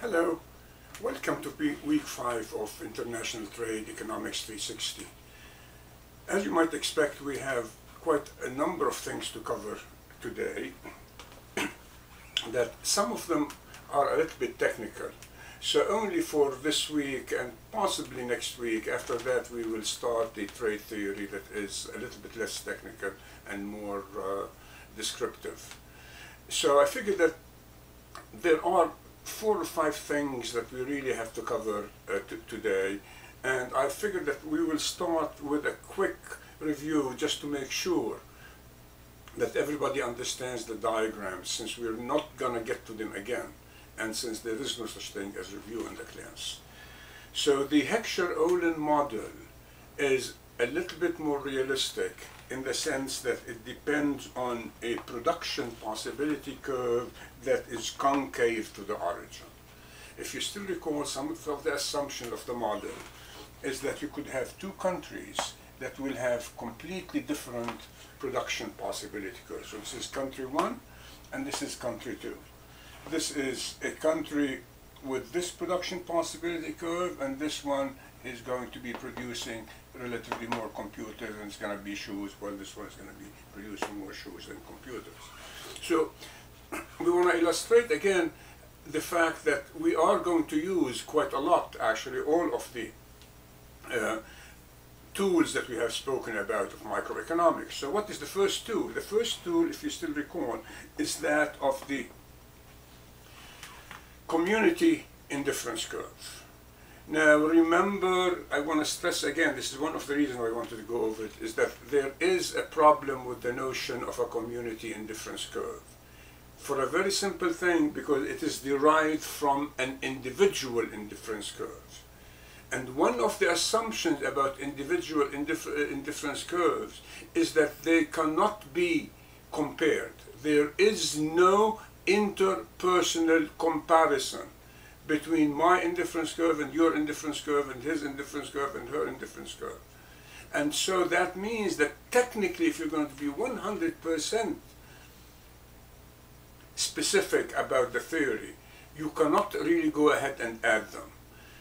Hello, welcome to week 5 of International Trade Economics 360. As you might expect, we have quite a number of things to cover today, that some of them are a little bit technical. So only for this week and possibly next week. After that we will start the trade theory that is a little bit less technical and more descriptive. So I figured that there are 4 or 5 things that we really have to cover today, and I figured that we will start with a quick review just to make sure that everybody understands the diagrams, since we're not going to get to them again, and since there is no such thing as review in the class. So the Heckscher-Ohlin model is a little bit more realistic in the sense that it depends on a production possibility curve that is concave to the origin. If you still recall, some of the assumptions of the model is that you could have 2 countries that will have completely different production possibility curves. So this is country 1 and this is country 2. This is a country with this production possibility curve, and this one is going to be producing relatively more computers, and it's going to be shoes, while this one is going to be producing more shoes than computers. So we want to illustrate again the fact that we are going to use quite a lot, actually, all of the tools that we have spoken about of microeconomics. So what is the first tool? The first tool, if you still recall, is that of the community indifference curve. Now remember, I want to stress again, this is one of the reasons why I wanted to go over it, is that there is a problem with the notion of a community indifference curve. For a very simple thing, because it is derived from an individual indifference curve. And one of the assumptions about individual indifference curves is that they cannot be compared. There is no interpersonal comparison between my indifference curve and your indifference curve and his indifference curve and her indifference curve. And so that means that technically, if you're going to be 100% specific about the theory, you cannot really go ahead and add them.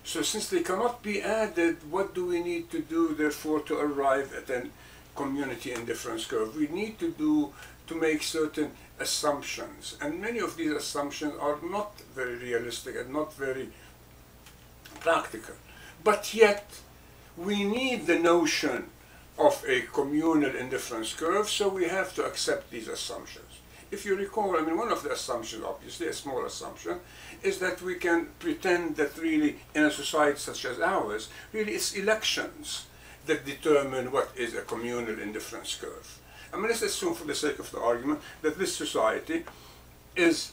So since they cannot be added, what do we need to do, therefore, to arrive at a community indifference curve? We need to make certain assumptions, and many of these assumptions are not very realistic and not very practical. But yet, we need the notion of a communal indifference curve, so we have to accept these assumptions. If you recall, I mean, one of the assumptions, obviously a small assumption, is that we can pretend that really in a society such as ours, really it's elections that determine what is a communal indifference curve. I mean, let's assume for the sake of the argument that this society is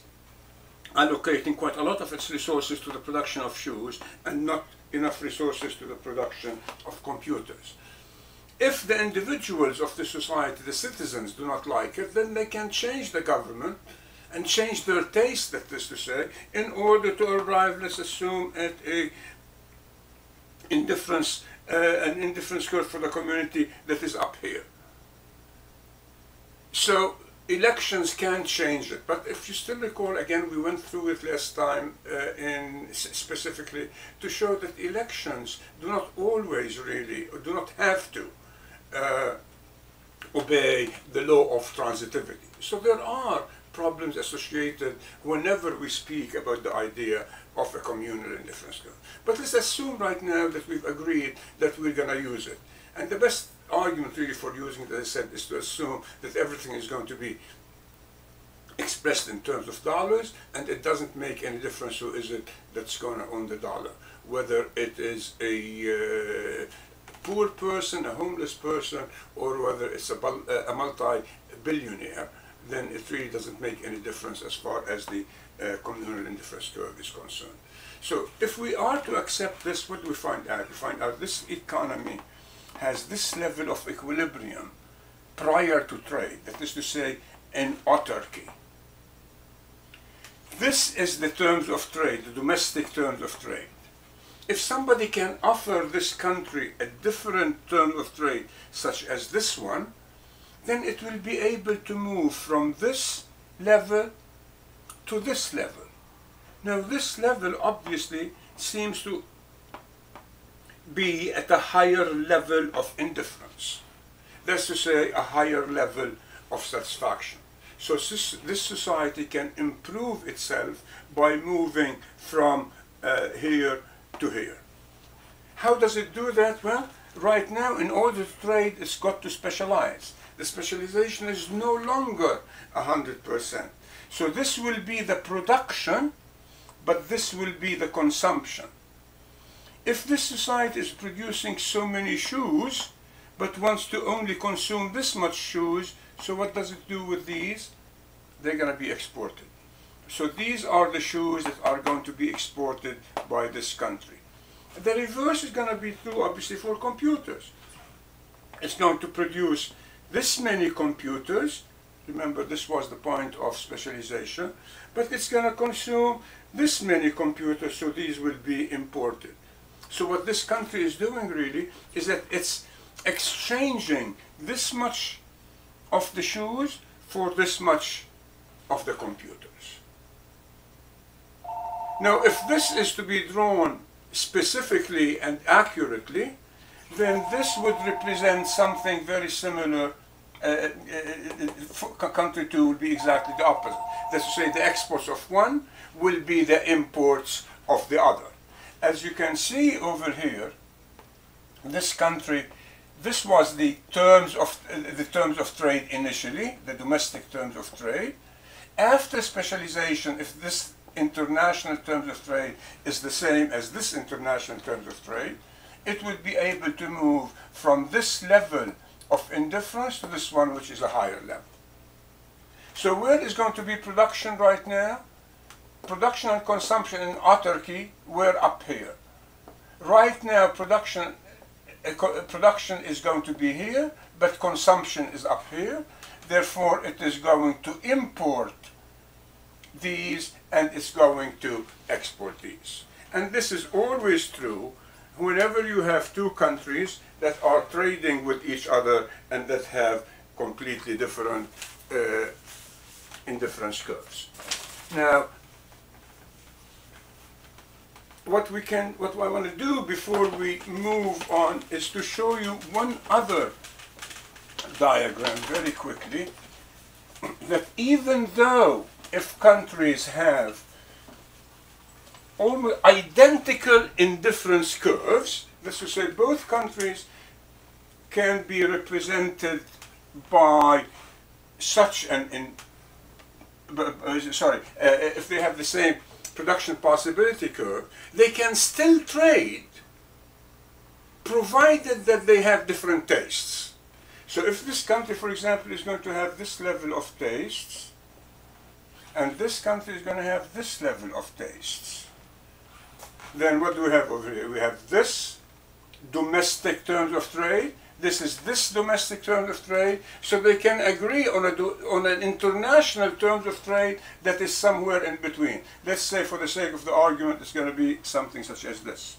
allocating quite a lot of its resources to the production of shoes and not enough resources to the production of computers. If the individuals of the society, the citizens, do not like it, then they can change the government and change their taste, that is to say, in order to arrive, let's assume, at an indifference curve for the community that is up here. So elections can change it, but if you still recall, again, we went through it last time specifically to show that elections do not always really, or do not have to obey the law of transitivity. So there are problems associated whenever we speak about the idea of a communal indifference curve. But let's assume right now that we've agreed that we're going to use it. And the best argument really for using it, as I said, is to assume that everything is going to be expressed in terms of dollars, and it doesn't make any difference who is it that's going to own the dollar. Whether it is a poor person, a homeless person, or whether it's a multi-billionaire, then it really doesn't make any difference as far as the communal indifference curve is concerned. So if we are to accept this, what do we find out? We find out this economy has this level of equilibrium prior to trade, that is to say, in autarky. This is the terms of trade, the domestic terms of trade. If somebody can offer this country a different term of trade, such as this one, then it will be able to move from this level to this level. Now this level obviously seems to be at a higher level of indifference. That's to say, a higher level of satisfaction. So this society can improve itself by moving from here to here. How does it do that? Well, right now, in order to trade, it's got to specialize. The specialization is no longer 100%. So this will be the production, but this will be the consumption. If this society is producing so many shoes, but wants to only consume this much shoes, so what does it do with these? They're going to be exported. So these are the shoes that are going to be exported by this country. The reverse is going to be true, obviously, for computers. It's going to produce this many computers. Remember, this was the point of specialization. But it's going to consume this many computers, so these will be imported. So what this country is doing, really, is that it's exchanging this much of the shoes for this much of the computers. Now, if this is to be drawn specifically and accurately, then this would represent something very similar. Country 2 will be exactly the opposite. That's to say, the exports of one will be the imports of the other. As you can see over here, this country, this was the terms of trade initially, the domestic terms of trade. After specialization, if this international terms of trade is the same as this international terms of trade, it would be able to move from this level of indifference to this one, which is a higher level. So where is going to be production right now? Production and consumption in autarky were up here. Right now, production is going to be here, but consumption is up here. Therefore, it is going to import these and it's going to export these. And this is always true whenever you have two countries that are trading with each other and that have completely different indifference curves. Now, what I want to do before we move on is to show you one other diagram very quickly, that even though if countries have almost identical indifference curves, that's to say both countries can be represented by such if they have the same production possibility curve, they can still trade provided that they have different tastes. So if this country, for example, is going to have this level of tastes, and this country is going to have this level of tastes, then what do we have over here? We have this domestic terms of trade, this is this domestic terms of trade, so they can agree on an international terms of trade that is somewhere in between. Let's say, for the sake of the argument, it's going to be something such as this.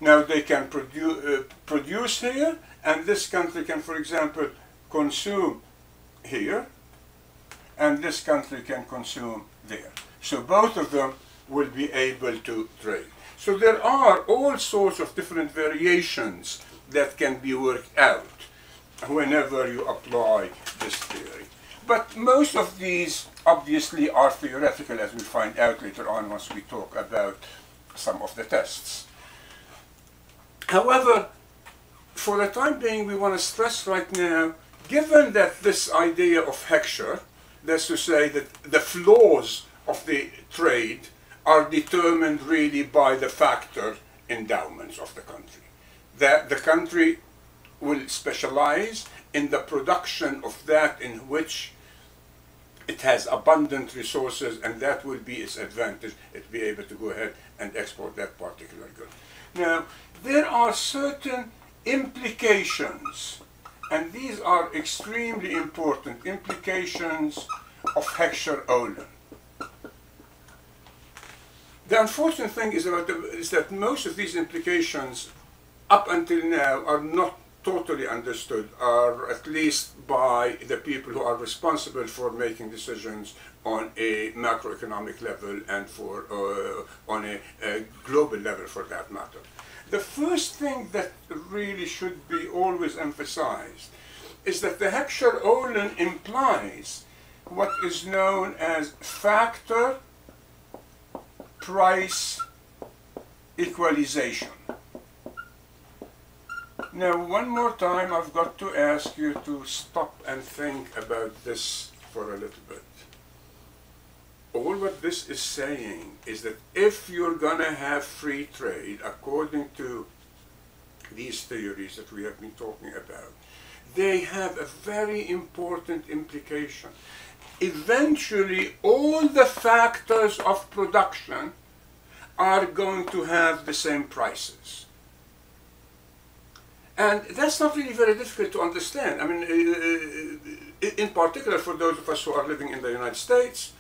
Now they can produce here, and this country can, for example, consume here, and this country can consume there. So both of them will be able to trade. So there are all sorts of different variations that can be worked out whenever you apply this theory. But most of these obviously are theoretical, as we'll find out later on once we talk about some of the tests. However, for the time being, we want to stress right now, given that this idea of Heckscher, that's to say that the flaws of the trade are determined really by the factor endowments of the country. That the country will specialize in the production of that in which it has abundant resources, and that will be its advantage. It will be able to go ahead and export that particular good. Now, there are certain implications, and these are extremely important implications of Heckscher-Ohlin. The unfortunate thing is that most of these implications up until now are not totally understood, or at least by the people who are responsible for making decisions on a macroeconomic level and for on a global level for that matter. The first thing that really should be always emphasized is that the Heckscher-Ohlin implies what is known as factor price equalization. Now, one more time, I've got to ask you to stop and think about this for a little bit. All what this is saying is that if you're going to have free trade, according to these theories that we have been talking about, they have a very important implication. Eventually, all the factors of production are going to have the same prices. And that's not really very difficult to understand. I mean, in particular for those of us who are living in the United States,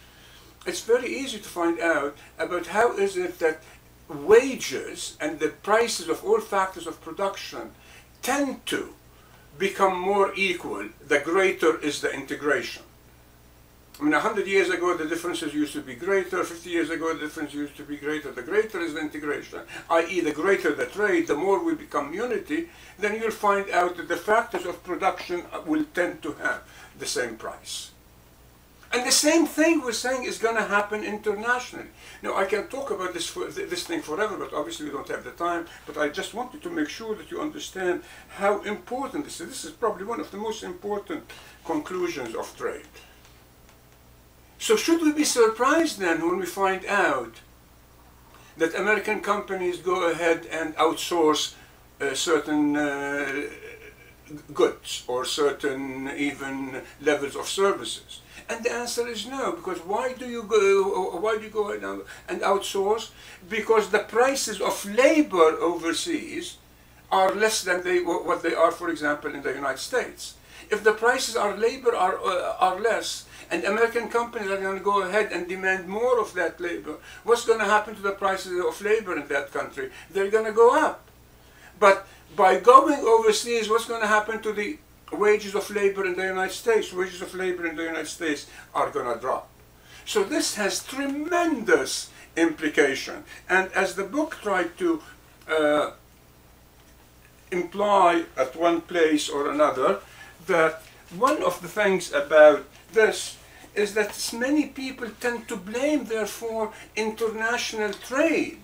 it's very easy to find out about how is it that wages and the prices of all factors of production tend to become more equal the greater is the integration. I mean, 100 years ago the differences used to be greater, 50 years ago the difference used to be greater. The greater is the integration, i.e. the greater the trade, the more we become unity, then you'll find out that the factors of production will tend to have the same price. And the same thing we're saying is going to happen internationally. Now, I can talk about this thing forever, but obviously we don't have the time. But I just wanted to make sure that you understand how important this is. This is probably one of the most important conclusions of trade. So should we be surprised then when we find out that American companies go ahead and outsource certain goods or certain even levels of services? And the answer is no, because why do you go and outsource? Because the prices of labor overseas are less than what they are, for example, in the United States. If the prices of labor are less, and American companies are going to go ahead and demand more of that labor, what's going to happen to the prices of labor in that country? They're going to go up. But by going overseas, what's going to happen to the wages of labor in the United States? Wages of labor in the United States are going to drop. So this has tremendous implication. And as the book tried to imply at one place or another, that one of the things about this is that many people tend to blame, therefore, international trade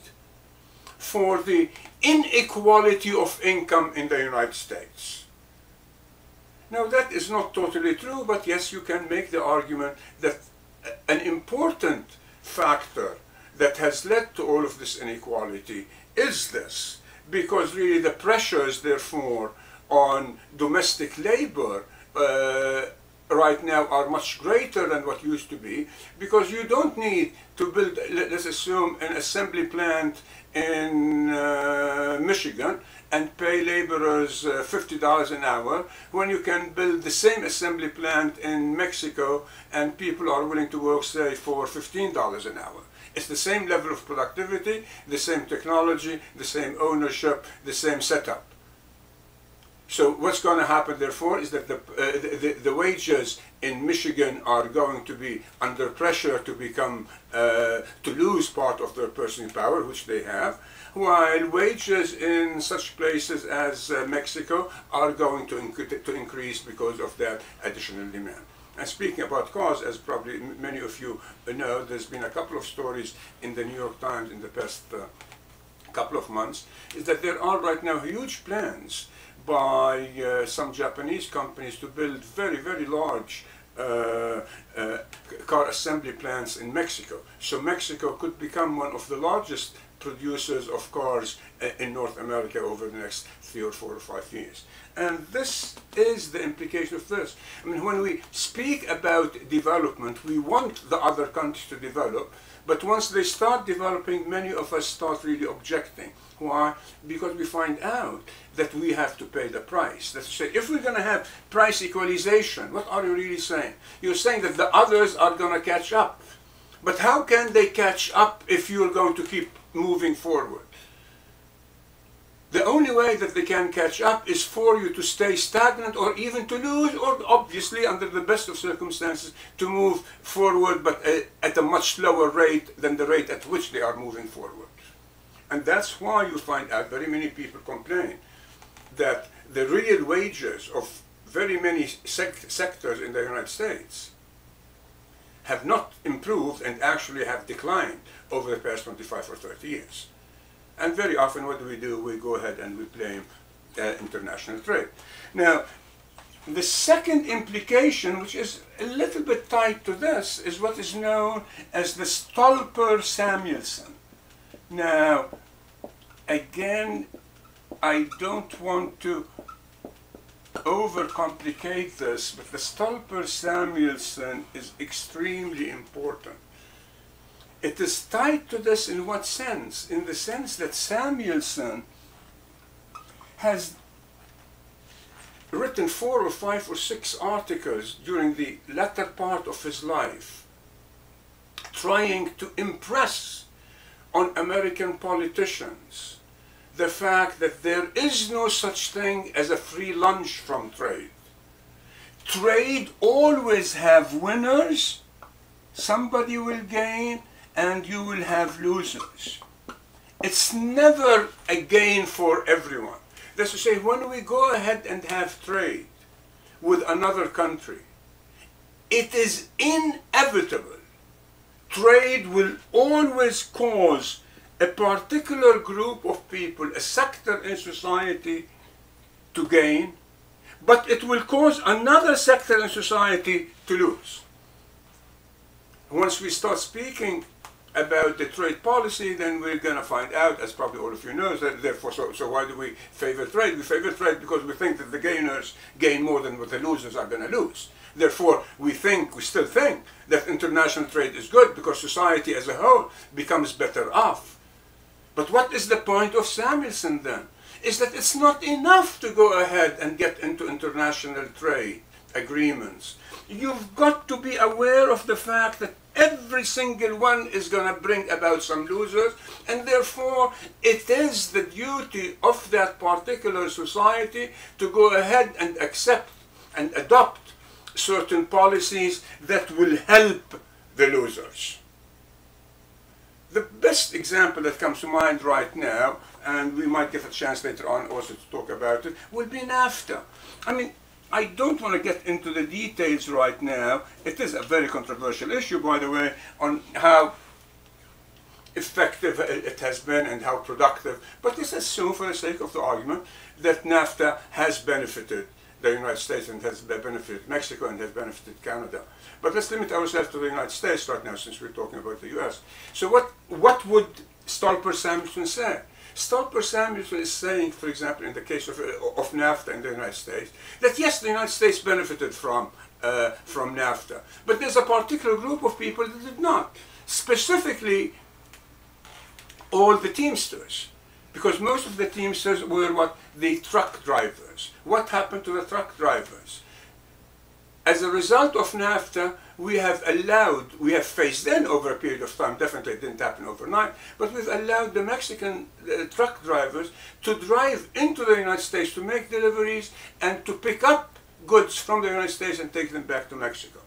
for the inequality of income in the United States. Now, that is not totally true, but yes, you can make the argument that an important factor that has led to all of this inequality is this, because really the pressures, therefore, on domestic labor right now are much greater than what used to be, because you don't need to build, let's assume, an assembly plant in Michigan and pay laborers $50 an hour when you can build the same assembly plant in Mexico and people are willing to work, say, for $15 an hour. It's the same level of productivity, the same technology, the same ownership, the same setup. So what's going to happen, therefore, is that the wages in Michigan are going to be under pressure to become, to lose part of their purchasing power, which they have, while wages in such places as Mexico are going to increase because of that additional demand. And speaking about cause, as probably many of you know, there's been a couple of stories in the New York Times in the past couple of months, is that there are right now huge plans by some Japanese companies to build very, very large car assembly plants in Mexico. So Mexico could become one of the largest producers of cars in North America over the next 3 or 4 or 5 years. And this is the implication of this. I mean, when we speak about development, we want the other countries to develop, but once they start developing, many of us start really objecting. Why? Because we find out that we have to pay the price. That's to say, if we're going to have price equalization, what are you really saying? You're saying that the others are going to catch up. But how can they catch up if you're going to keep moving forward? The only way that they can catch up is for you to stay stagnant or even to lose, or obviously under the best of circumstances to move forward, but at a much slower rate than the rate at which they are moving forward. And that's why you find out very many people complain that the real wages of very many sectors in the United States have not improved and actually have declined over the past 25 or 30 years. And very often what do? We go ahead and we blame international trade. Now, the second implication, which is a little bit tied to this, is what is known as the Stolper Samuelson. Now, again, I don't want to overcomplicate this, but the Stolper Samuelson is extremely important. It is tied to this in what sense? In the sense that Samuelson has written 4 or 5 or 6 articles during the latter part of his life, trying to impress on American politicians the fact that there is no such thing as a free lunch from trade. Trade always have winners, somebody will gain, and you will have losers. It's never a gain for everyone. That's to say, when we go ahead and have trade with another country, it is inevitable. Trade will always cause a particular group of people, a sector in society, to gain, but it will cause another sector in society to lose. Once we start speaking about the trade policy, then we're going to find out, as probably all of you know, that therefore, so why do we favor trade? We favor trade because we think that the gainers gain more than what the losers are going to lose. Therefore, we still think that international trade is good because society as a whole becomes better off. But what is the point of Samuelson then? Is that it's not enough to go ahead and get into international trade agreements. You've got to be aware of the fact that every single one is going to bring about some losers, and therefore it is the duty of that particular society to go ahead and accept and adopt certain policies that will help the losers. The best example that comes to mind right now, and we might get a chance later on also to talk about it, will be NAFTA. I mean, I don't want to get into the details right now. It is a very controversial issue, by the way, on how effective it has been and how productive. But let's assume, for the sake of the argument, that NAFTA has benefited the United States and has benefited Mexico and has benefited Canada. But let's limit ourselves to the United States right now, since we're talking about the US. So what would Stolper Samuelson say? Stolper Samuelson is saying, for example, in the case of NAFTA in the United States, that yes, the United States benefited from NAFTA, but there's a particular group of people that did not. Specifically, all the Teamsters. Because most of the Teamsters were what? The truck drivers. What happened to the truck drivers? As a result of NAFTA, we have phased in over a period of time, definitely it didn't happen overnight, but we've allowed the Mexican truck drivers to drive into the United States to make deliveries and to pick up goods from the United States and take them back to Mexico.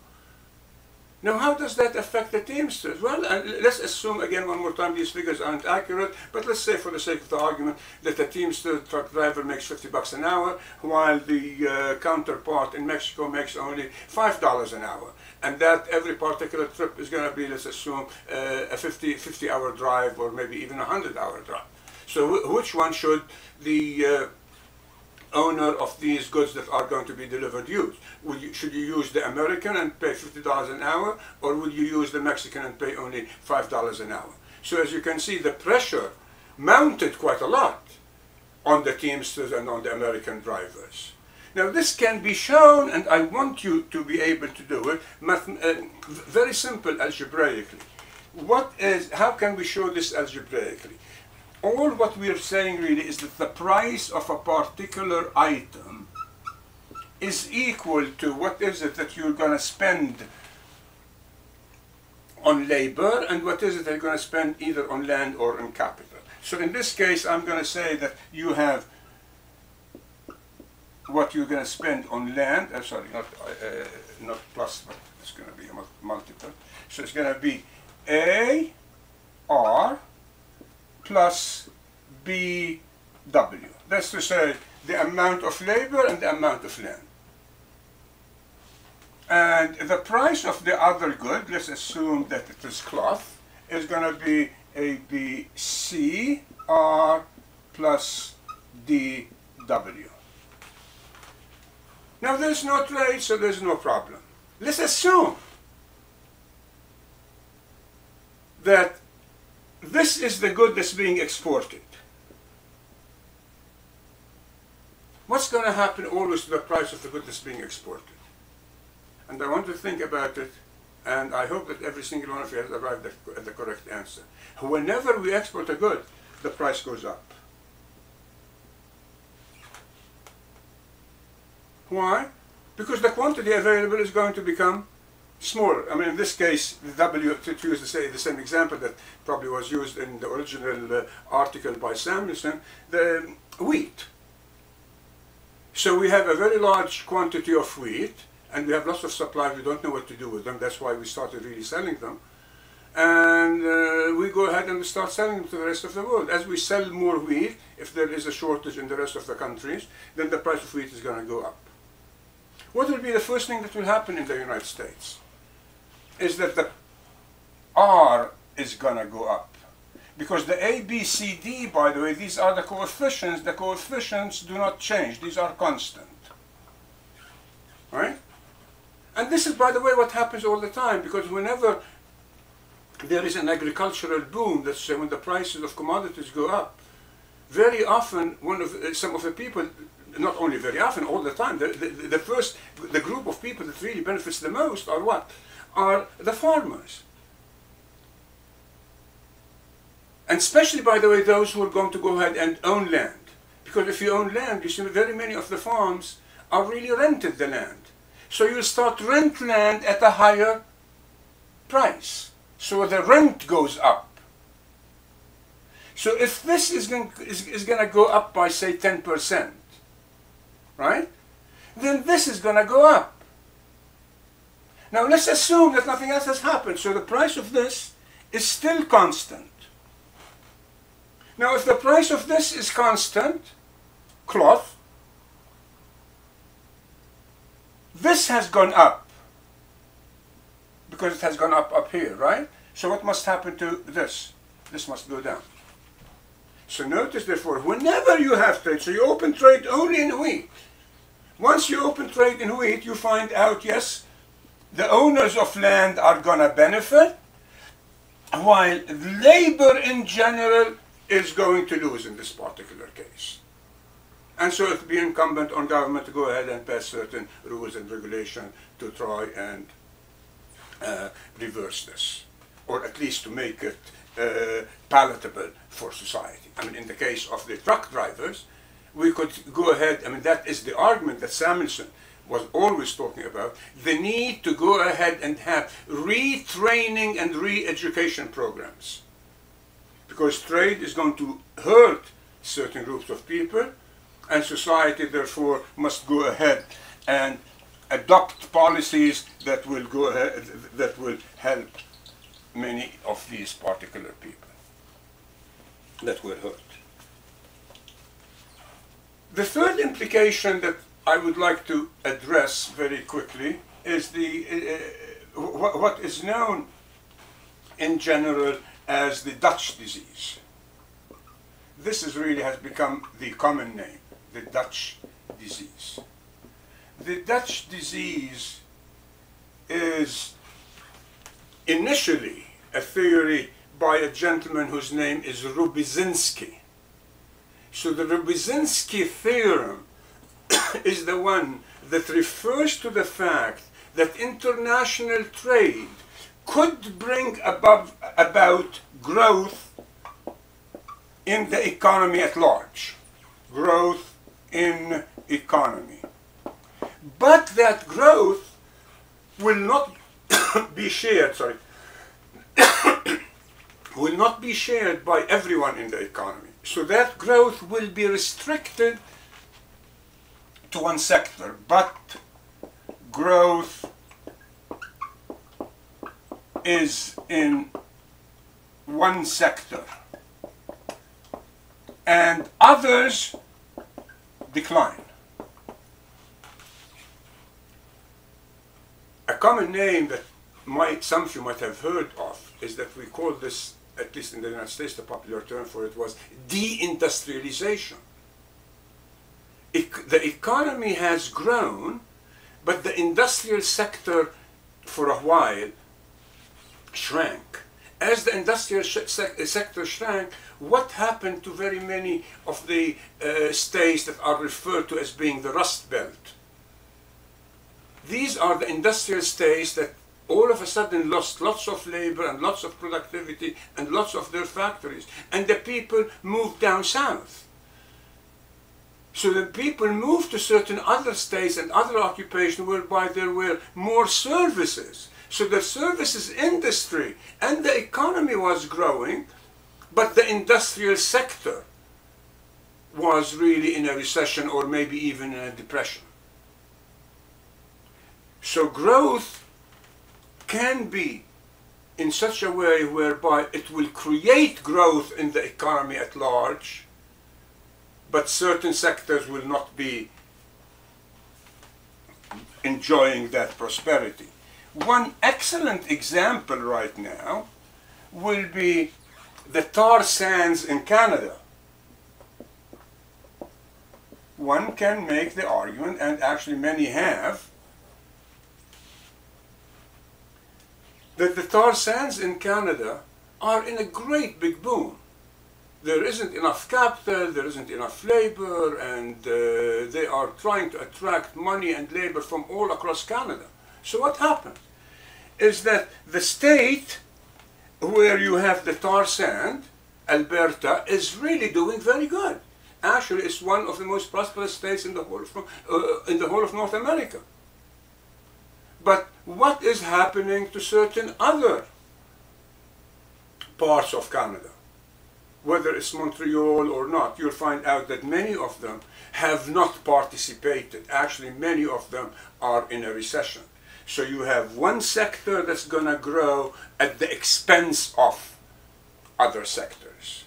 Now, how does that affect the Teamsters? Well, let's assume again one more time these figures aren't accurate, but let's say for the sake of the argument that a Teamster truck driver makes $50 an hour, while the counterpart in Mexico makes only $5 an hour. And that every particular trip is going to be, let's assume, a 50-hour drive or maybe even a 100-hour drive. So which one should the owner of these goods that are going to be delivered use? Should you use the American and pay $50 an hour, or would you use the Mexican and pay only $5 an hour? So as you can see, the pressure mounted quite a lot on the Teamsters and on the American drivers. Now this can be shown, and I want you to be able to do it, very simple algebraically. How can we show this algebraically? All what we are saying really is that the price of a particular item is equal to what is it that you're going to spend on labor and what is it that you're going to spend either on land or on capital. So in this case, I'm going to say that you have what you're going to spend on land. Sorry, not plus, but it's going to be a multiple. So it's going to be AR plus BW. That's to say the amount of labor and the amount of land. And the price of the other good, let's assume that it is cloth, is going to be ABCR plus DW. Now there's no trade, so there's no problem. Let's assume that this is the good that's being exported. What's going to happen always to the price of the good that's being exported? And I want to think about it, and I hope that every single one of you has arrived at the correct answer. Whenever we export a good, the price goes up. Why? Because the quantity available is going to become smaller. I mean, in this case, the W, to use the same example that probably was used in the original article by Samuelson, the wheat. So we have a very large quantity of wheat, and we have lots of supply. We don't know what to do with them. That's why we started really selling them. And we go ahead and we start selling them to the rest of the world. As we sell more wheat, if there is a shortage in the rest of the countries, then the price of wheat is going to go up. What will be the first thing that will happen in the United States? Is that the R is going to go up. Because the A, B, C, D, by the way, these are the coefficients. The coefficients do not change. These are constant. Right? And this is, by the way, what happens all the time. Because whenever there is an agricultural boom, let's say when the prices of commodities go up, very often some of the people, not only very often, all the time, the group of people that really benefits the most are what? Are the farmers. And especially, by the way, those who are going to go ahead and own land. Because if you own land, you see very many of the farms are really rented the land. So you start rent land at a higher price. So the rent goes up. So if this is going to go up by, say, 10%, right? Then this is going to go up. Now let's assume that nothing else has happened. So the price of this is still constant. Now if the price of this is constant, cloth, this has gone up. Because it has gone up here, right? So what must happen to this? This must go down. So notice, therefore, whenever you have trade, so you open trade only in wheat. Once you open trade in wheat, you find out, yes, the owners of land are going to benefit, while labor in general is going to lose in this particular case. And so it will be incumbent on government to go ahead and pass certain rules and regulations to try and reverse this, or at least to make it palatable for society. I mean, in the case of the truck drivers, we could go ahead, I mean, that is the argument that Samuelson was always talking about, the need to go ahead and have retraining and re-education programs. Because trade is going to hurt certain groups of people, and society, therefore, must go ahead and adopt policies that will go ahead, that will help many of these particular people that were hurt. The third implication that I would like to address very quickly is what is known in general as the Dutch disease. This really has become the common name, the Dutch disease. The Dutch disease is initially a theory by a gentleman whose name is Rubizynski. So the Rubizynski theorem is the one that refers to the fact that international trade could bring about growth in the economy at large. Growth in economy. But that growth will not be shared, will not be shared by everyone in the economy. So that growth will be restricted to one sector, but growth is in one sector and others decline. A common name that some of you might have heard of is that we call this, at least in the United States, the popular term for it was deindustrialization. The economy has grown, but the industrial sector for a while shrank. As the industrial sector shrank, what happened to very many of the states that are referred to as being the Rust Belt? These are the industrial states that all of a sudden lost lots of labor and lots of productivity and lots of their factories, and the people moved down south. So the people moved to certain other states and other occupations whereby there were more services. So the services industry and the economy was growing, but the industrial sector was really in a recession or maybe even in a depression. So growth can be in such a way whereby it will create growth in the economy at large, but certain sectors will not be enjoying that prosperity. One excellent example right now will be the tar sands in Canada. One can make the argument, and actually many have, that the tar sands in Canada are in a great big boom. There isn't enough capital, there isn't enough labor, and they are trying to attract money and labor from all across Canada. So what happened is that the state where you have the tar sand, Alberta, is really doing very good. Actually, it's one of the most prosperous states in the whole of North America. But what is happening to certain other parts of Canada? Whether it's Montreal or not, you'll find out that many of them have not participated. Actually, many of them are in a recession. So you have one sector that's going to grow at the expense of other sectors.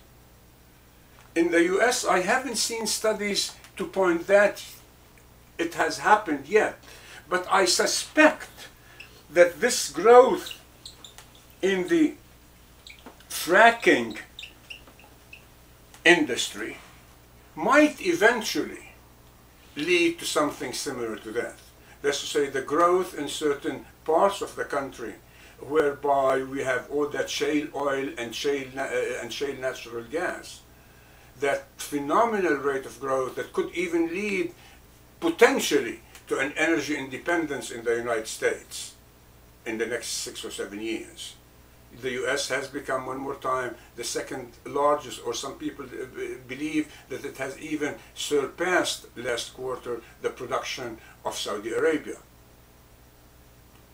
In the US, I haven't seen studies to point that it has happened yet, but I suspect that this growth in the fracking industry might eventually lead to something similar to that. That's to say, the growth in certain parts of the country whereby we have all that shale oil and shale natural gas, that phenomenal rate of growth that could even lead potentially to an energy independence in the United States in the next 6 or 7 years. The US has become, one more time, the second largest, or some people believe that it has even surpassed last quarter the production of Saudi Arabia.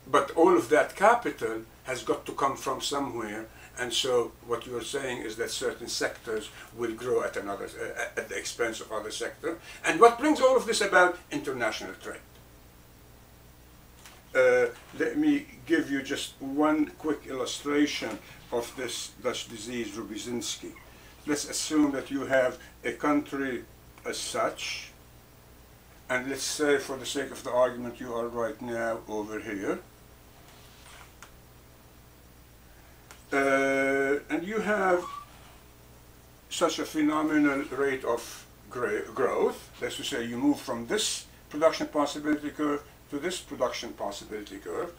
But all of that capital has got to come from somewhere, and so what you're saying is that certain sectors will grow at the expense of other sectors. And what brings all of this about? International trade. Let me give you just one quick illustration of this Dutch disease, Rubizinski. Let's assume that you have a country as such, and let's say, for the sake of the argument, you are right now over here. And you have such a phenomenal rate of growth. That's to say, you move from this production possibility curve to this production possibility curve.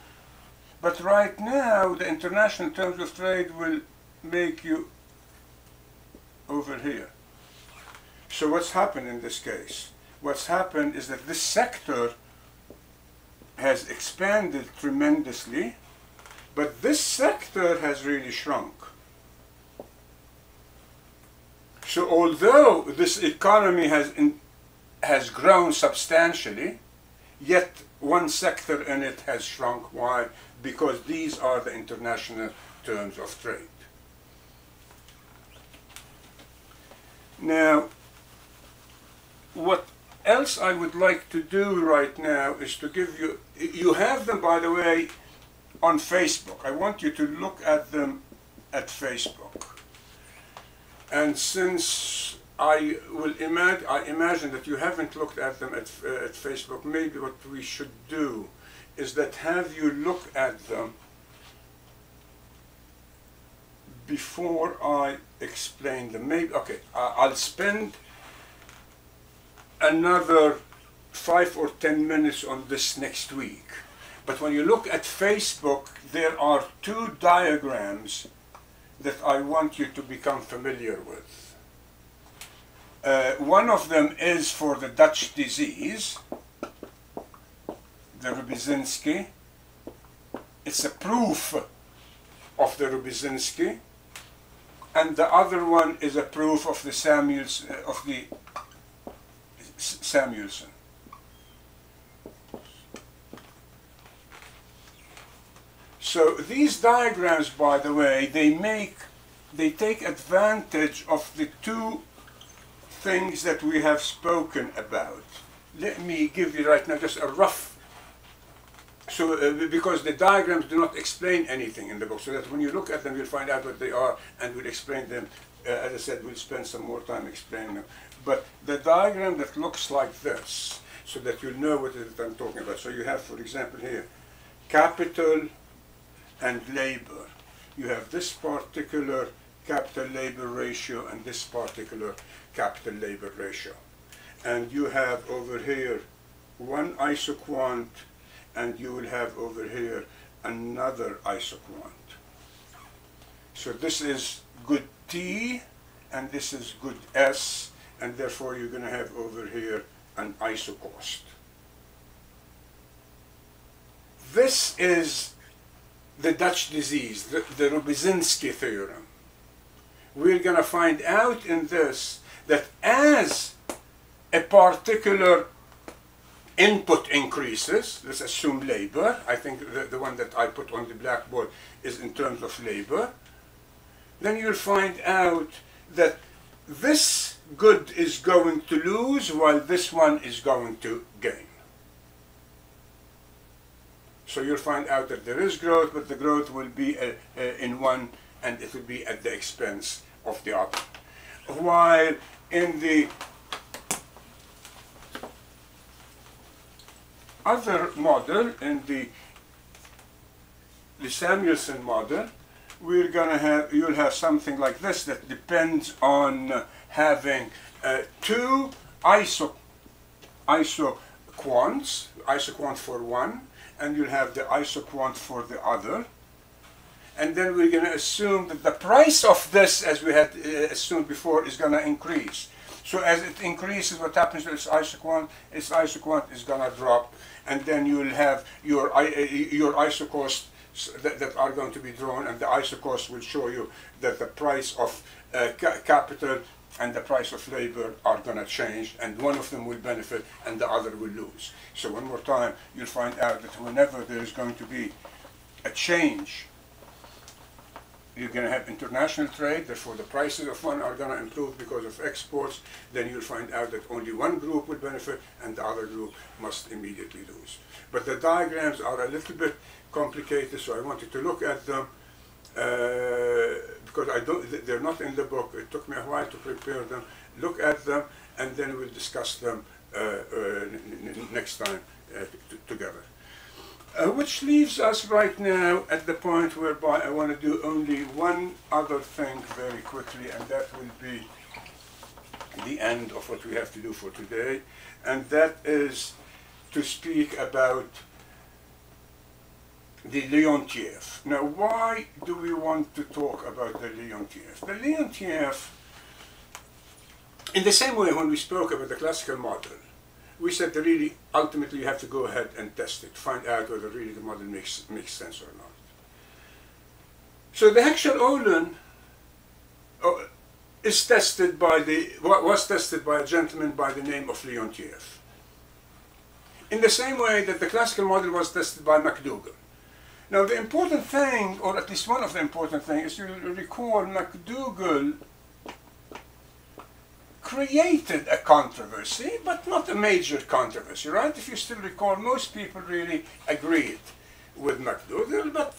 But right now, the international terms of trade will make you over here. So what's happened in this case? What's happened is that this sector has expanded tremendously, but this sector has really shrunk. So although this economy has grown substantially, yet one sector in it has shrunk. Why? Because these are the international terms of trade. Now, what else I would like to do right now is to give you, you have them, by the way, on Facebook. I want you to look at them at Facebook. And since I imagine that you haven't looked at them at Facebook, maybe what we should do is that have you look at them before I explain them. Maybe, okay, I'll spend another 5 or 10 minutes on this next week. But when you look at Facebook, there are two diagrams that I want you to become familiar with. One of them is for the Dutch disease, the Rubinszki. It's a proof of the Rubinszki. And the other one is a proof of the Samuelson. So these diagrams, by the way, they take advantage of the two things that we have spoken about. Let me give you right now just a rough, because the diagrams do not explain anything in the book, so that when you look at them, you'll find out what they are, and we'll explain them. As I said, we'll spend some more time explaining them. But the diagram that looks like this, so that you'll know what it is I'm talking about. So you have, for example, here, capital and labor. You have this particular capital labor ratio and this particular capital labor ratio. And you have over here one isoquant, and you will have over here another isoquant. So this is good T, and this is good S, and therefore you're going to have over here an isocost. This is the Dutch disease, the Rubinszki theorem. We're going to find out in this that as a particular input increases, let's assume labor, I think the one that I put on the blackboard is in terms of labor, then you'll find out that this good is going to lose while this one is going to gain. So you'll find out that there is growth, but the growth will be in one, and it will be at the expense of the other. While in the other model, in the Samuelson model, we're gonna have, you'll have something like this that depends on having two isoquants, isoquant for one, and you'll have the isoquant for the other. And then we're going to assume that the price of this, as we had assumed before, is going to increase. So as it increases, what happens to its isoquant is going to drop, and then you will have your isocosts that are going to be drawn, and the isocost will show you that the price of capital and the price of labor are going to change, and one of them will benefit and the other will lose. So one more time, you'll find out that whenever there is going to be a change, you're going to have international trade, therefore the prices of one are going to improve because of exports. Then you'll find out that only one group will benefit and the other group must immediately lose. But the diagrams are a little bit complicated, so I wanted to look at them because they're not in the book. It took me a while to prepare them. Look at them, and then we'll discuss them next time together. Which leaves us right now at the point whereby I want to do only one other thing very quickly, and that will be the end of what we have to do for today, and that is to speak about the Leontief. Now, why do we want to talk about the Leontief? The Leontief, in the same way when we spoke about the classical model, we said that really, ultimately, you have to go ahead and test it, find out whether really the model makes sense or not. So the Heckscher-Ohlin was tested by a gentleman by the name of Leontief. In the same way that the classical model was tested by McDougall. Now the important thing, or at least one of the important things, is you recall McDougall created a controversy, but not a major controversy, right? If you still recall, most people really agreed with McDougall, but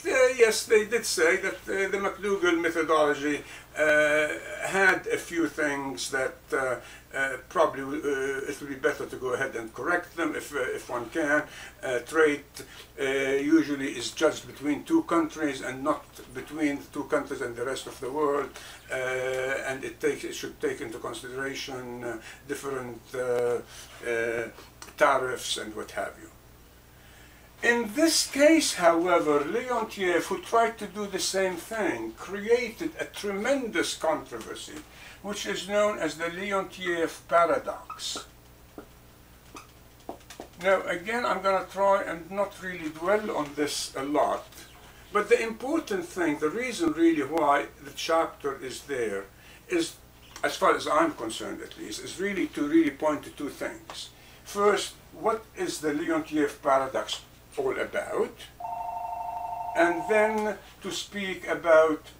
yes, they did say that the McDougall methodology had a few things that probably it would be better to go ahead and correct them if one can. Trade usually is judged between two countries and not between two countries and the rest of the world, and it should take into consideration different tariffs and what have you. In this case, however, Leontief, who tried to do the same thing, created a tremendous controversy, which is known as the Leontief paradox. Now, again, I'm going to try and not really dwell on this a lot, but the important thing, the reason really why the chapter is there, is, as far as I'm concerned at least, is really to really point to two things. First, what is the Leontief paradox all about, and then to speak about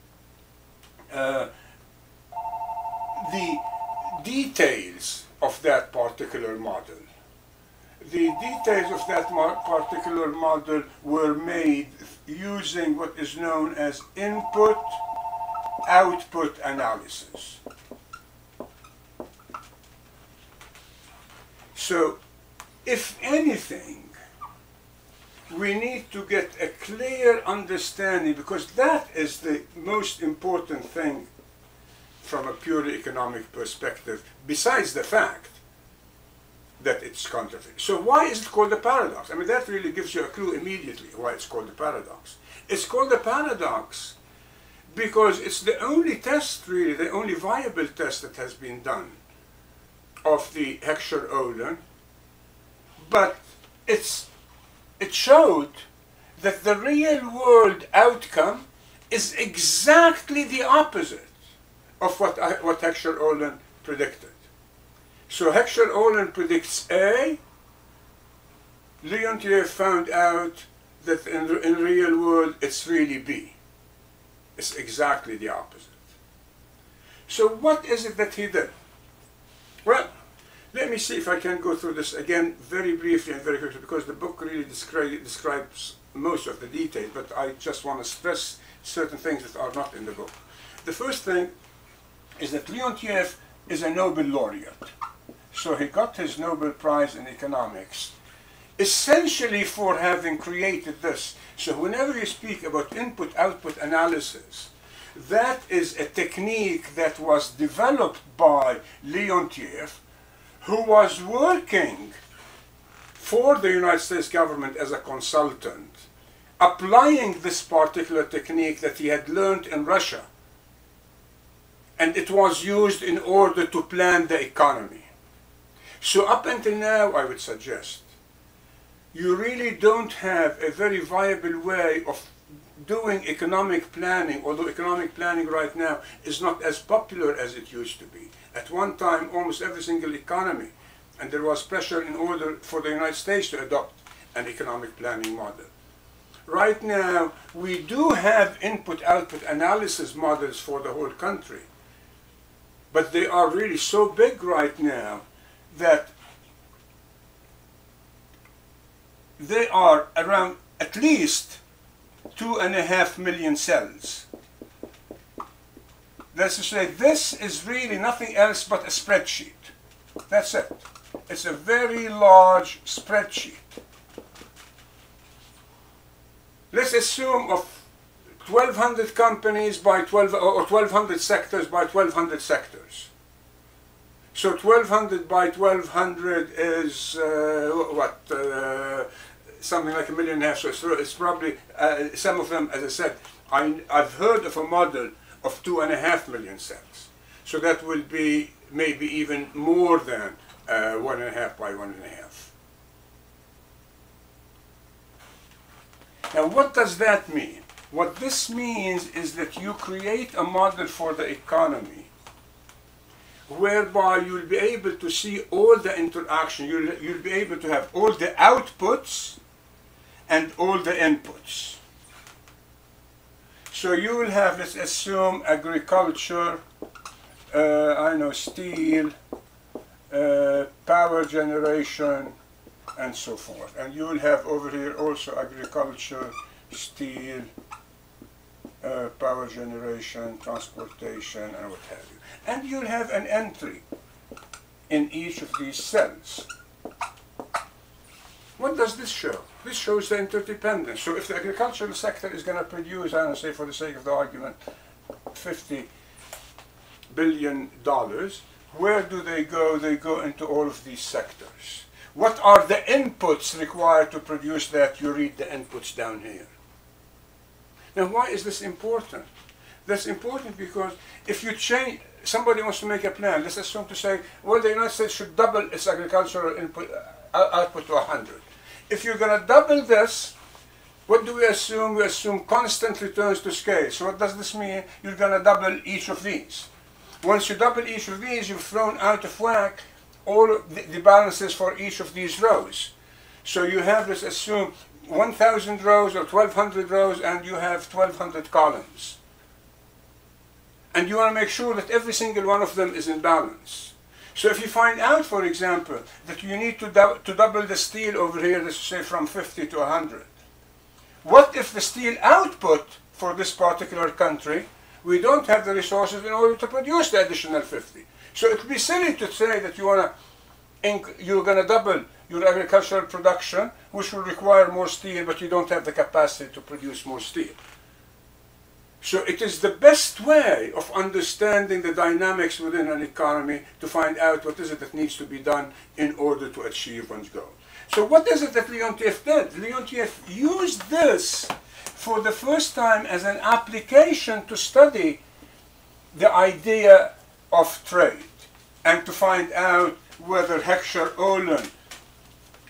the details of that particular model. The details of that particular model were made using what is known as input-output analysis. So, if anything, we need to get a clear understanding, because that is the most important thing from a purely economic perspective, besides the fact that it's counterfeit. So why is it called a paradox? I mean, that really gives you a clue immediately why it's called a paradox. It's called a paradox because it's the only test, really, the only viable test that has been done of the Heckscher-Ohlin, but it showed that the real world outcome is exactly the opposite of what Heckscher-Ohlin predicted. So Heckscher-Ohlin predicts A. Leontief found out that in real world it's really B. It's exactly the opposite. So what is it that he did? Well, let me see if I can go through this again very briefly and very quickly, because the book really describes most of the details, but I just want to stress certain things that are not in the book. The first thing is that Leontief is a Nobel laureate. So he got his Nobel Prize in economics essentially for having created this. So whenever you speak about input-output analysis, that is a technique that was developed by Leontief, who was working for the United States government as a consultant, applying this particular technique that he had learned in Russia. And it was used in order to plan the economy. So up until now, I would suggest, you really don't have a very viable way of doing economic planning, although economic planning right now is not as popular as it used to be. At one time, almost every single economy, and there was pressure in order for the United States to adopt an economic planning model. Right now, we do have input-output analysis models for the whole country, but they are really so big right now that they are around at least 2.5 million cells. That's to say, this is really nothing else but a spreadsheet. That's it. It's a very large spreadsheet. Let's assume of 1,200 companies by 12, or 1,200 sectors by 1,200 sectors. So 1,200 by 1,200 is something like 1.5 million. So it's probably, some of them, as I said, I've heard of a model of 2.5 million cells. So that will be maybe even more than 1.5 by 1.5. Now what does that mean? What this means is that you create a model for the economy whereby you'll be able to see all the interaction, you'll be able to have all the outputs and all the inputs. So you will have, let's assume, agriculture, I know, steel, power generation, and so forth. And you will have over here also agriculture, steel, power generation, transportation, and what have you. And you'll have an entry in each of these cells. What does this show? This shows the interdependence. So if the agricultural sector is going to produce, I don't say for the sake of the argument, $50 billion, where do they go? They go into all of these sectors. What are the inputs required to produce that? You read the inputs down here. Now, why is this important? That's important because if you change, somebody wants to make a plan, let's assume to say, well, the United States should double its agricultural output to 100. If you're going to double this, what do we assume? We assume constant returns to scale. So what does this mean? You're going to double each of these. Once you double each of these, you've thrown out of whack all of the balances for each of these rows. So you have, let's assume, 1,000 rows or 1,200 rows, and you have 1,200 columns. And you want to make sure that every single one of them is in balance. So if you find out, for example, that you need to double the steel over here, let's say from 50 to 100. What if the steel output for this particular country, we don't have the resources in order to produce the additional 50? So it would be silly to say that you're going to double your agricultural production, which will require more steel, but you don't have the capacity to produce more steel. So it is the best way of understanding the dynamics within an economy to find out what is it that needs to be done in order to achieve one's goal. So what is it that Leontief did? Leontief used this for the first time as an application to study the idea of trade and to find out whether Heckscher-Ohlin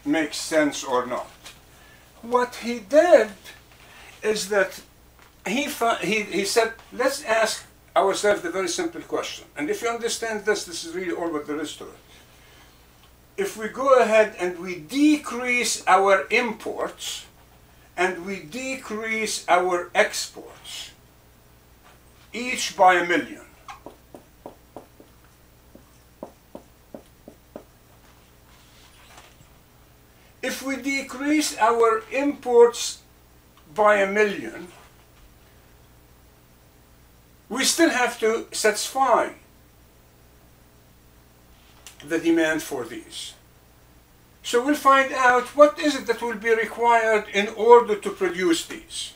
makes sense or not. What he did is that he said, let's ask ourselves the very simple question. And if you understand this, this is really all what there is to it. If we go ahead and we decrease our imports and we decrease our exports, each by 1 million, if we decrease our imports by 1 million, we still have to satisfy the demand for these. So we'll find out what is it that will be required in order to produce these.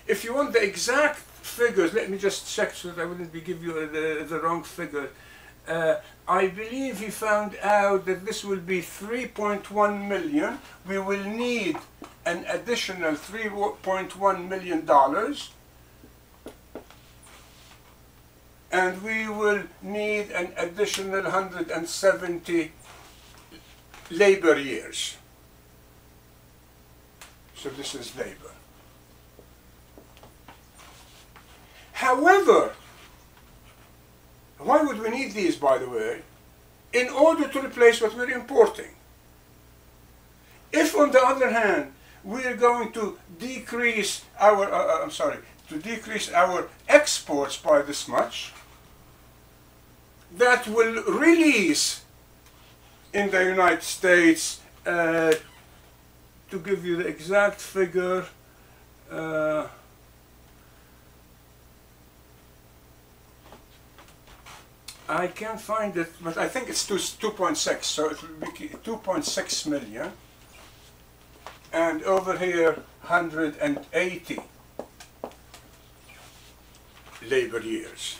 If you want the exact figures, let me just check so that I wouldn't give you the wrong figure. I believe he found out that this will be 3.1 million. We will need an additional $3.1 million. And we will need an additional 170 labor years. So this is labor. However, why would we need these, by the way? In order to replace what we're importing. If, on the other hand, we're going to decrease our, decrease our exports by this much, that will release in the United States, to give you the exact figure, I can't find it, but I think it's 2.6, so it will be 2.6 million, and over here 180 labor years.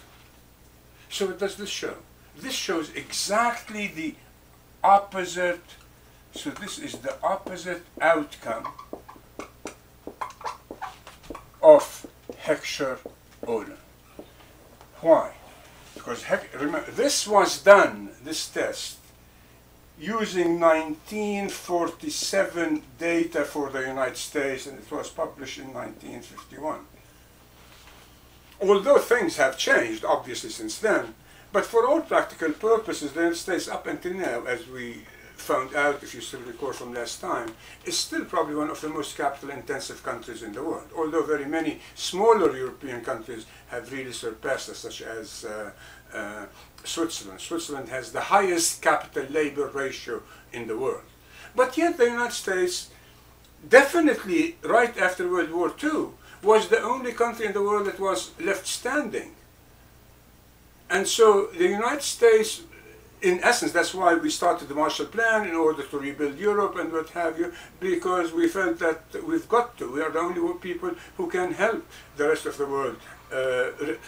So what does this show? This shows exactly the opposite, so this is the opposite outcome of Heckscher-Ohlin. Why? Because remember, this was done, this test, using 1947 data for the United States, and it was published in 1951. Although things have changed, obviously, since then, but for all practical purposes, the United States, up until now, as we found out, if you still recall from last time, is still probably one of the most capital-intensive countries in the world, although very many smaller European countries have really surpassed us, such as Switzerland. Switzerland has the highest capital-labor ratio in the world. But yet the United States, definitely right after World War II, was the only country in the world that was left standing. And so the United States, in essence, that's why we started the Marshall Plan, in order to rebuild Europe and what have you, because we felt that we've got to. We are the only people who can help the rest of the world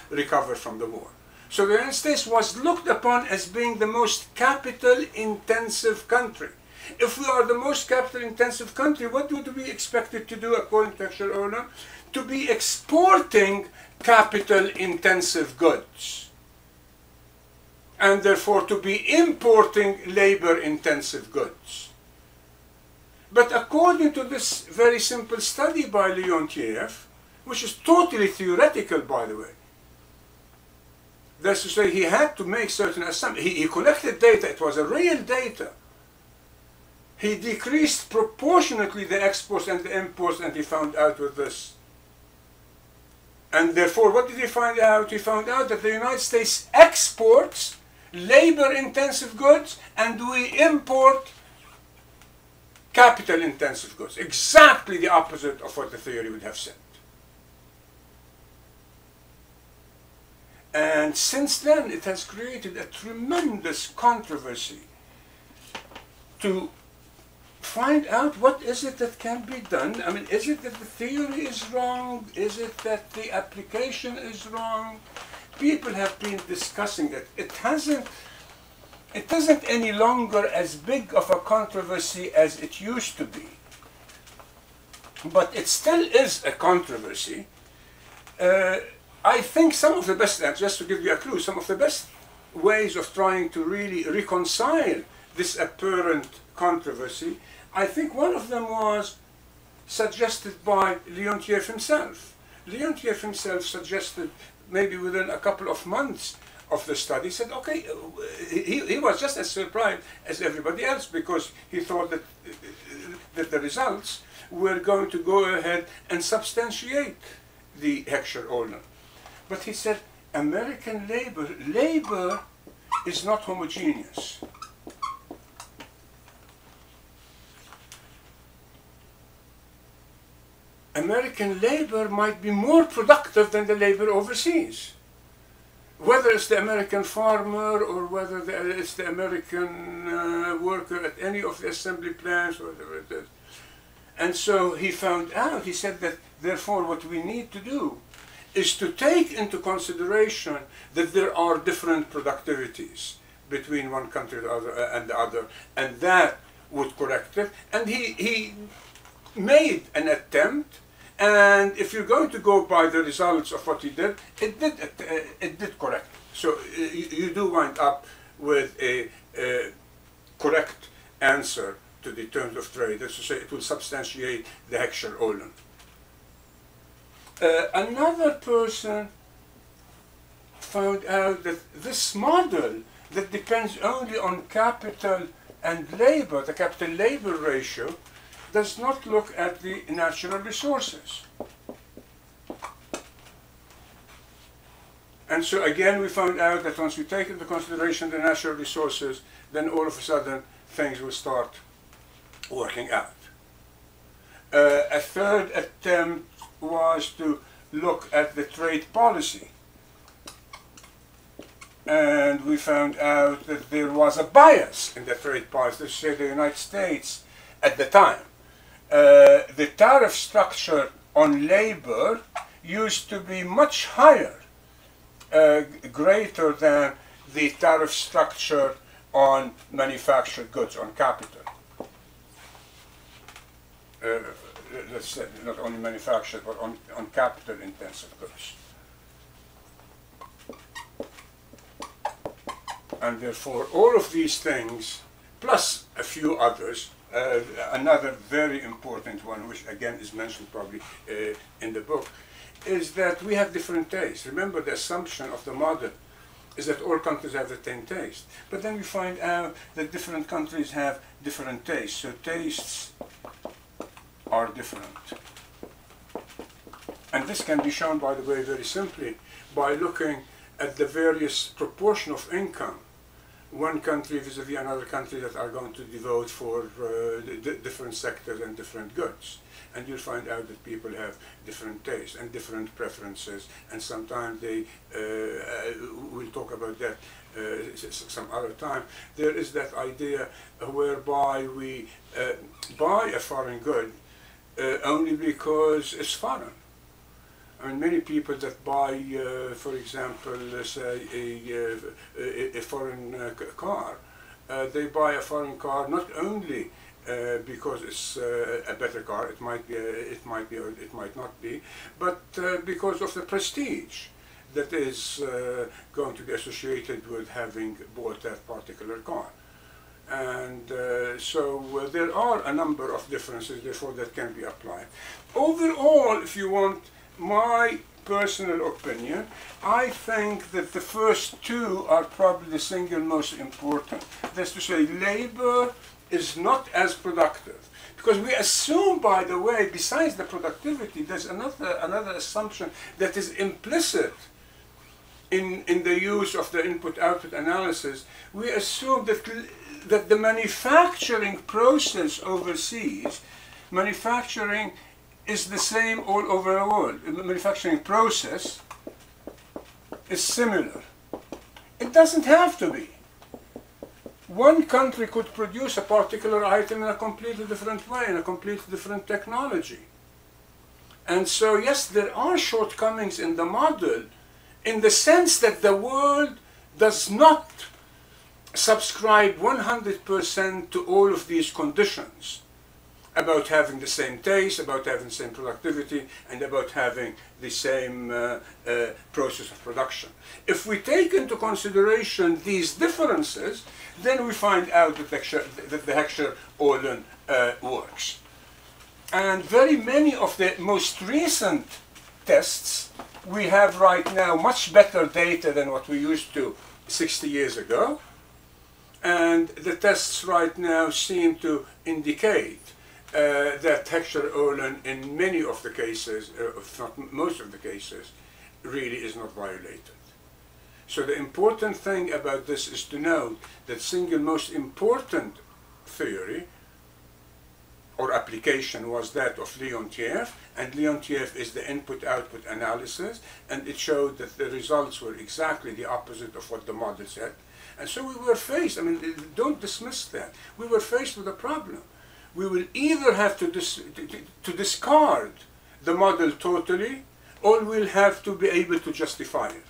recover from the war. So the United States was looked upon as being the most capital-intensive country. If we are the most capital-intensive country, what would we expect it to do, according to Hector Olam? To be exporting capital-intensive goods, and therefore to be importing labor-intensive goods. But according to this very simple study by Leontief, which is totally theoretical, by the way, that's to say, he had to make certain assumptions. He collected data, it was a real data. He decreased proportionately the exports and the imports, and he found out with this. And therefore, what did he find out? He found out that the United States exports labor-intensive goods, and we import capital-intensive goods. Exactly the opposite of what the theory would have said. And since then, it has created a tremendous controversy to find out what is it that can be done. I mean, is it that the theory is wrong? Is it that the application is wrong? People have been discussing it. It isn't any longer as big of a controversy as it used to be. But it still is a controversy. I think some of the best, just to give you a clue, some of the best ways of trying to really reconcile this apparent controversy, I think one of them was suggested by Leontief himself. Leontief himself suggested, maybe within a couple of months of the study, said, okay, he was just as surprised as everybody else, because he thought that the results were going to go ahead and substantiate the Hector Olam. But he said, American labor is not homogeneous. American labor might be more productive than the labor overseas. Whether it's the American farmer or whether it's the American worker at any of the assembly plants, or whatever it is. And so he found out, he said that therefore what we need to do is to take into consideration that there are different productivities between one country and the other, and that would correct it. And he made an attempt, and if you're going to go by the results of what he did, it did correct. So you do wind up with a correct answer to the terms of trade. That's to say, it will substantiate the Hector Olam. Another person found out that this model that depends only on capital and labor, the capital-labor ratio, does not look at the natural resources. And so again, we found out that once we take into consideration the natural resources, then all of a sudden things will start working out. A third attempt was to look at the trade policy. And we found out that there was a bias in the trade policy. Let's say the United States at the time. The tariff structure on labor used to be much higher, greater than the tariff structure on manufactured goods, on capital. Let's say not only manufactured, but on capital-intensive goods. And therefore, all of these things, plus a few others, another very important one, which again is mentioned probably in the book, is that we have different tastes. Remember the assumption of the model is that all countries have the same taste. But then we find out that different countries have different tastes. So tastes are different. And this can be shown, by the way, very simply by looking at the various proportion of income one country vis-a-vis another country that are going to devote for different sectors and different goods. And you'll find out that people have different tastes and different preferences, and sometimes they, we'll talk about that some other time. There is that idea whereby we buy a foreign good only because it's foreign. I mean, many people that buy, for example, say a foreign car, they buy a foreign car not only because it's a better car, it might be, or it might not be, but because of the prestige that is going to be associated with having bought that particular car. And so there are a number of differences, therefore, that can be applied. Overall, if you want my personal opinion, I think that the first two are probably the single most important. That's to say, labor is not as productive. Because we assume, by the way, besides the productivity, there's another assumption that is implicit in the use of the input-output analysis. We assume that the manufacturing process overseas, manufacturing is the same all over the world. The manufacturing process is similar. It doesn't have to be. One country could produce a particular item in a completely different way, in a completely different technology. And so, yes, there are shortcomings in the model in the sense that the world does not subscribe 100% to all of these conditions about having the same taste, about having the same productivity, and about having the same process of production. If we take into consideration these differences, then we find out that the Heckscher-Ohlin works. And very many of the most recent tests, we have right now much better data than what we used to 60 years ago. And the tests right now seem to indicate that Heckscher-Ohlin in many of the cases, if not most of the cases, really is not violated. So the important thing about this is to note that single most important theory or application was that of Leontief, and Leontief is the input-output analysis, and it showed that the results were exactly the opposite of what the model said. And so we were faced, I mean, don't dismiss that, we were faced with a problem. We will either have to discard the model totally, or we'll have to be able to justify it.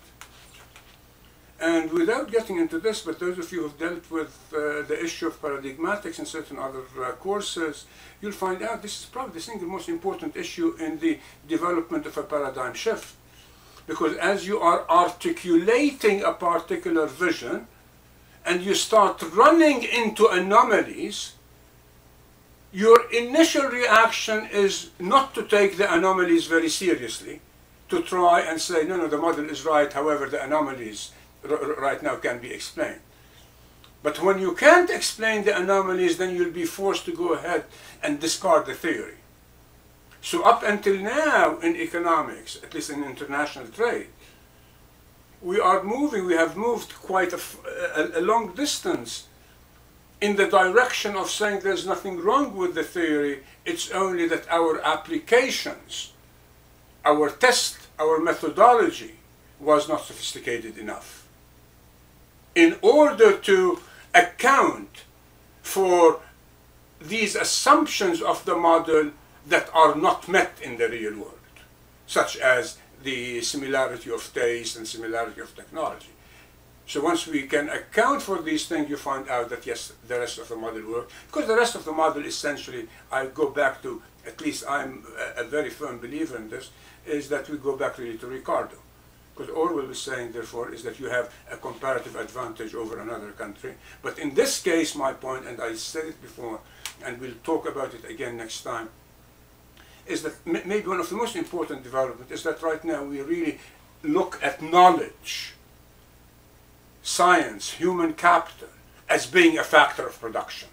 And without getting into this, but those of you who have dealt with the issue of paradigmatics in certain other courses, you'll find out this is probably the single most important issue in the development of a paradigm shift. Because as you are articulating a particular vision, and you start running into anomalies, your initial reaction is not to take the anomalies very seriously, to try and say, no, the model is right, however, the anomalies right now can be explained. But when you can't explain the anomalies, then you'll be forced to go ahead and discard the theory. So up until now in economics, at least in international trade, we have moved quite a long distance in the direction of saying there's nothing wrong with the theory, it's only that our applications, our test, our methodology was not sophisticated enough in order to account for these assumptions of the model that are not met in the real world, such as the similarity of taste and similarity of technology. So once we can account for these things, you find out that yes, the rest of the model works. Because the rest of the model essentially, I go back to, at least I'm a very firm believer in this, is that we go back really to Ricardo. Because Orwell is saying, therefore, is that you have a comparative advantage over another country. But in this case, my point, and I said it before, and we'll talk about it again next time, is that maybe one of the most important developments is that right now we really look at knowledge science, human capital, as being a factor of production.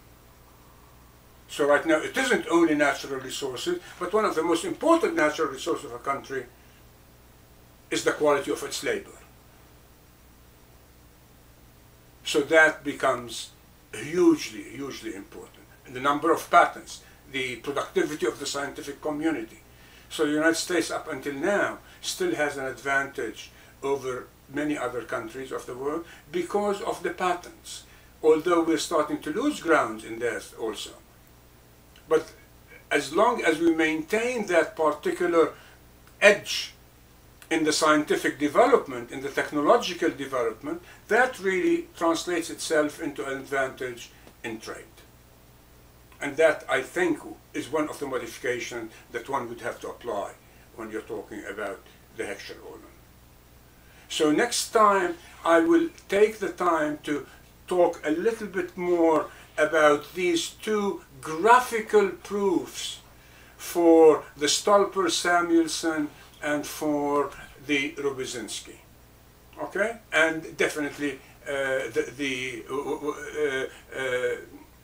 So right now it isn't only natural resources, but one of the most important natural resources of a country is the quality of its labor. So that becomes hugely, hugely important. And the number of patents, the productivity of the scientific community. So the United States up until now still has an advantage over many other countries of the world because of the patents, although we're starting to lose ground in that also. But as long as we maintain that particular edge in the scientific development, in the technological development, that really translates itself into an advantage in trade. And that, I think, is one of the modifications that one would have to apply when you're talking about the Heckscher-Ullmann. So next time, I will take the time to talk a little bit more about these two graphical proofs for the Stolper Samuelson and for the Rogozinski. Okay? And definitely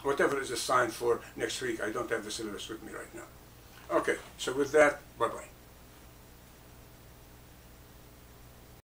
whatever is assigned for next week, I don't have the syllabus with me right now. Okay, so with that, bye-bye.